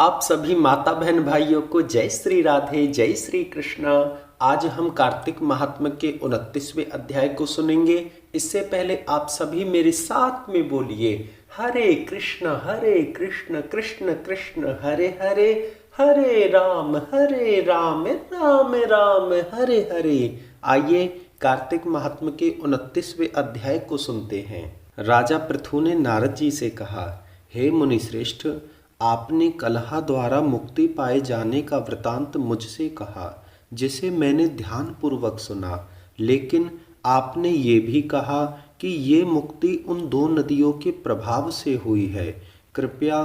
आप सभी माता बहन भाइयों को जय श्री राधे, जय श्री कृष्णा। आज हम कार्तिक महात्म्य के 29वें अध्याय को सुनेंगे। इससे पहले आप सभी मेरे साथ में बोलिए हरे कृष्ण कृष्ण कृष्ण हरे हरे, हरे राम राम राम हरे हरे। आइए कार्तिक महात्म्य के 29वें अध्याय को सुनते हैं। राजा पृथु ने नारद जी से कहा, हे मुनिश्रेष्ठ, आपने कलहा द्वारा मुक्ति पाए जाने का वृतांत मुझसे कहा, जिसे मैंने ध्यानपूर्वक सुना। लेकिन आपने ये भी कहा कि ये मुक्ति उन दो नदियों के प्रभाव से हुई है। कृपया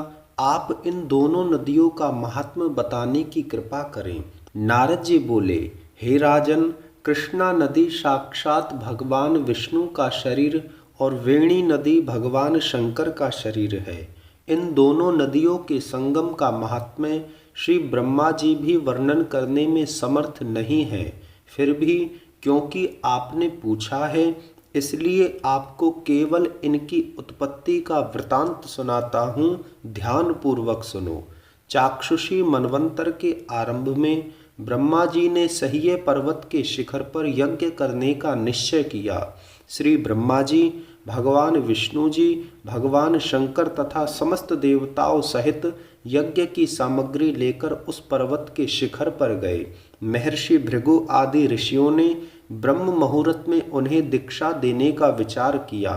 आप इन दोनों नदियों का महात्म्य बताने की कृपा करें। नारद जी बोले, हे राजन, कृष्णा नदी साक्षात भगवान विष्णु का शरीर और वेणी नदी भगवान शंकर का शरीर है। इन दोनों नदियों के संगम का महात्म्य श्री ब्रह्मा जी भी वर्णन करने में समर्थ नहीं है। फिर भी क्योंकि आपने पूछा है, इसलिए आपको केवल इनकी उत्पत्ति का वृतांत सुनाता हूँ। ध्यान पूर्वक सुनो। चाक्षुषी मनवंतर के आरंभ में ब्रह्मा जी ने सह्य पर्वत के शिखर पर यज्ञ करने का निश्चय किया। श्री ब्रह्मा जी, भगवान विष्णु जी, भगवान शंकर तथा समस्त देवताओं सहित यज्ञ की सामग्री लेकर उस पर्वत के शिखर पर गए। महर्षि भृगु आदि ऋषियों ने ब्रह्म मुहूर्त में उन्हें दीक्षा देने का विचार किया।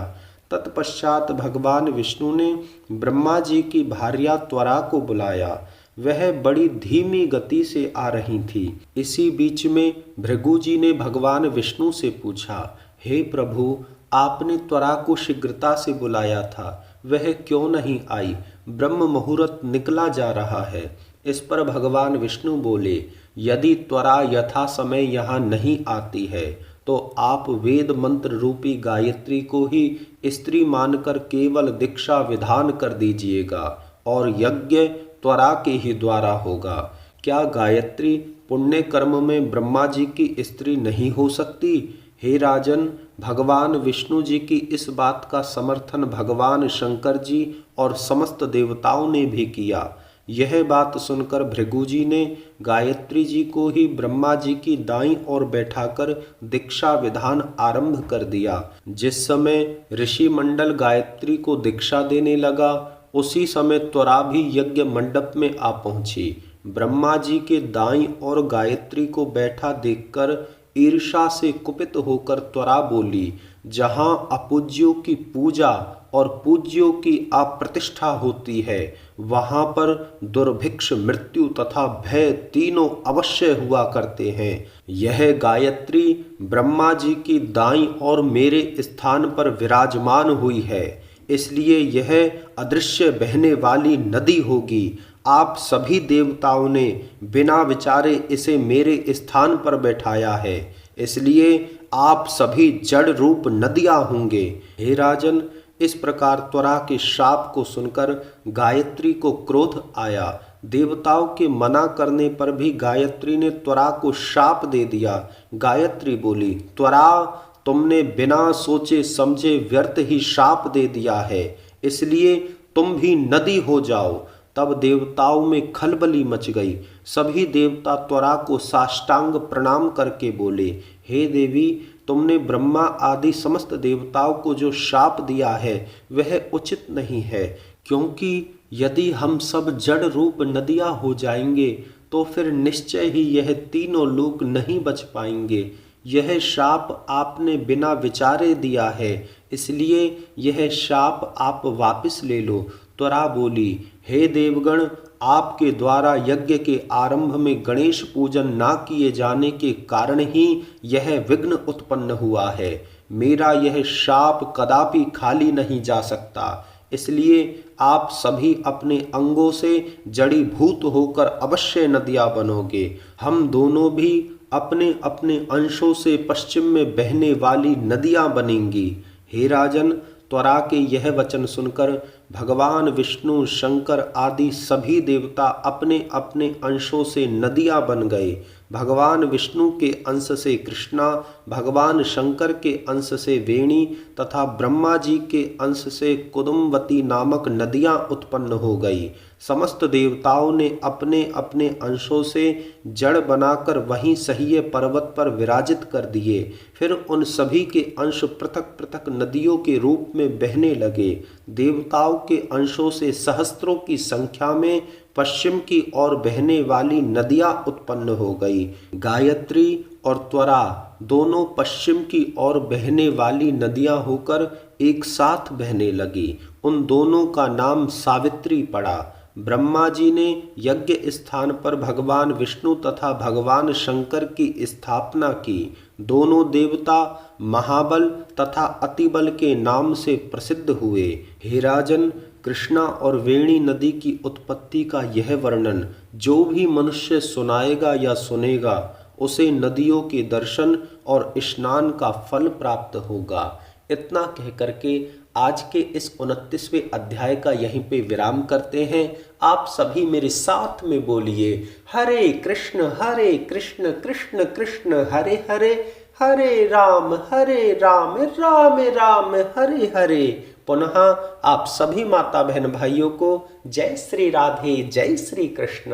तत्पश्चात भगवान विष्णु ने ब्रह्मा जी की भार्या त्वरा को बुलाया। वह बड़ी धीमी गति से आ रही थी। इसी बीच में भृगु जी ने भगवान विष्णु से पूछा, हे प्रभु, आपने त्वरा को शीघ्रता से बुलाया था, वह क्यों नहीं आई? ब्रह्म मुहूर्त निकला जा रहा है। इस पर भगवान विष्णु बोले, यदि त्वरा यथा समय यहाँ नहीं आती है तो आप वेद मंत्र रूपी गायत्री को ही स्त्री मानकर केवल दीक्षा विधान कर दीजिएगा और यज्ञ त्वरा के ही द्वारा होगा। क्या गायत्री पुण्य कर्म में ब्रह्मा जी की स्त्री नहीं हो सकती? हे राजन, भगवान विष्णु जी की इस बात का समर्थन भगवान शंकर जी और समस्त देवताओं ने भी किया। यह बात सुनकर भृगु जी ने गायत्री जी को ही ब्रह्मा जी की दाईं ओर बैठाकर दीक्षा विधान आरंभ कर दिया। जिस समय ऋषि मंडल गायत्री को दीक्षा देने लगा, उसी समय त्वरा भी यज्ञ मंडप में आ पहुंची। ब्रह्मा जी के दाईं ओर गायत्री को बैठा देखकर ईर्षा से कुपित होकर त्वरा बोली, जहां अपूज्यों की पूजा और पूज्यों की अप्रतिष्ठा होती है, वहां पर दुर्भिक्ष, मृत्यु तथा भय तीनों अवश्य हुआ करते हैं। यह गायत्री ब्रह्मा जी की दाईं और मेरे स्थान पर विराजमान हुई है, इसलिए यह अदृश्य बहने वाली नदी होगी। आप सभी देवताओं ने बिना विचारे इसे मेरे स्थान पर बैठाया है, इसलिए आप सभी जड़ रूप नदियां होंगे। हे राजन, इस प्रकार त्वरा के शाप को सुनकर गायत्री को क्रोध आया। देवताओं के मना करने पर भी गायत्री ने त्वरा को शाप दे दिया। गायत्री बोली, त्वरा, तुमने बिना सोचे समझे व्यर्थ ही शाप दे दिया है, इसलिए तुम भी नदी हो जाओ। तब देवताओं में खलबली मच गई। सभी देवता त्वरा को साष्टांग प्रणाम करके बोले, हे देवी, तुमने ब्रह्मा आदि समस्त देवताओं को जो शाप दिया है वह उचित नहीं है, क्योंकि यदि हम सब जड़ रूप नदियां हो जाएंगे तो फिर निश्चय ही यह तीनों लोक नहीं बच पाएंगे। यह शाप आपने बिना विचारे दिया है, इसलिए यह शाप आप वापस ले लो। त्वरा बोली, हे देवगण, आपके द्वारा यज्ञ के आरंभ में गणेश पूजन ना किए जाने के कारण ही यह विघ्न उत्पन्न हुआ है। मेरा यह शाप कदापि खाली नहीं जा सकता, इसलिए आप सभी अपने अंगों से जड़ीभूत होकर अवश्य नदियां बनोगे। हम दोनों भी अपने अपने अंशों से पश्चिम में बहने वाली नदियां बनेंगी। हे राजन, त्वरा के यह वचन सुनकर भगवान विष्णु, शंकर आदि सभी देवता अपने अपने अंशों से नदियां बन गए। भगवान विष्णु के अंश से कृष्णा, भगवान शंकर के अंश से वेणी तथा ब्रह्मा जी के अंश से कुदुमवती नामक नदियां उत्पन्न हो गई। समस्त देवताओं ने अपने अपने अंशों से जड़ बनाकर वहीं सहिए पर्वत पर विराजित कर दिए। फिर उन सभी के अंश पृथक पृथक नदियों के रूप में बहने लगे। देवताओं के अंशों से सहस्त्रों की संख्या में पश्चिम की ओर बहने वाली नदियां उत्पन्न हो गई। गायत्री और त्वरा दोनों पश्चिम की ओर बहने वाली नदियां होकर एक साथ बहने लगी। उन दोनों का नाम सावित्री पड़ा। ब्रह्मा जी ने यज्ञ स्थान पर भगवान विष्णु तथा भगवान शंकर की स्थापना की। दोनों देवता महाबल तथा अतिबल के नाम से प्रसिद्ध हुए। हे राजन, कृष्णा और वेणी नदी की उत्पत्ति का यह वर्णन जो भी मनुष्य सुनाएगा या सुनेगा, उसे नदियों के दर्शन और स्नान का फल प्राप्त होगा। इतना कह करके आज के इस 29वें अध्याय का यहीं पे विराम करते हैं। आप सभी मेरे साथ में बोलिए, हरे कृष्ण कृष्ण कृष्ण हरे हरे, हरे राम राम राम हरे हरे। पुनः आप सभी माता बहन भाइयों को जय श्री राधे, जय श्री कृष्ण।